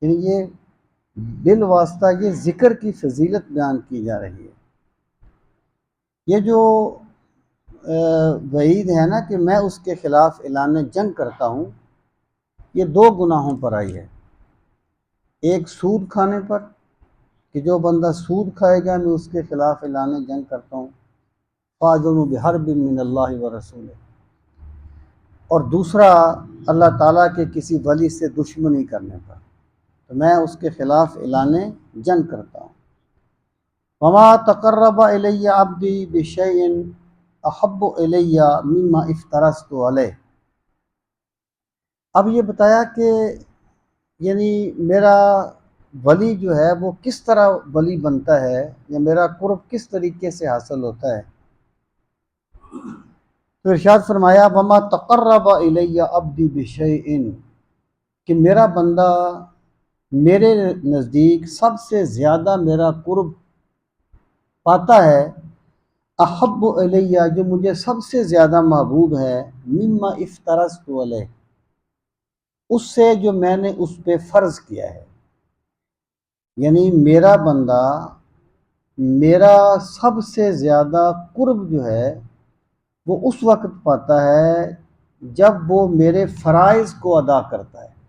یعنی یہ بالواسطہ یہ ذکر کی فضیلت بیان کی جا رہی ہے۔ یہ جو وعید ہے نا کہ میں اس کے خلاف اعلان جنگ کرتا ہوں، یہ دو گناہوں پر آئی ہے۔ ایک سود کھانے پر، کہ جو بندہ سود کھائے گا میں اس کے خلاف اعلان جنگ کرتا ہوں، فَأَذَنُوا بِحَرْبٍ مِّنَ اللَّهِ وَرَسُولِهِ۔ اور دوسرا اللہ تعالیٰ کے کسی ولی سے دشمنی کرنے پر، تو میں اس کے خلاف اعلان جنگ کرتا ہوں۔ وَمَا تَقَرَّبَ إِلَيَّ عَبْدِي بِشَيْءٍ أَحَبُّ إِلَيَّ مِمَّا افْتَرَضْتُ عَلَيْهِ۔ اب یہ بتایا کہ یعنی میرا ولی جو ہے وہ کس طرح ولی بنتا ہے، یا میرا قرب کس طریقے سے حاصل ہوتا ہے۔ تو ارشاد فرمایا وَمَا تَقَرَّبَ إِلَيَّ عَبْدِي بِشَيْءٍ، کہ میرا بندہ میرے نزدیک سب سے زیادہ میرا قرب پاتا ہے، احب الیہ، جو مجھے سب سے زیادہ محبوب ہے، مما افترضت علیہ، اس سے جو میں نے اس پہ فرض کیا ہے۔ یعنی میرا بندہ میرا سب سے زیادہ قرب جو ہے وہ اس وقت پاتا ہے جب وہ میرے فرائض کو ادا کرتا ہے۔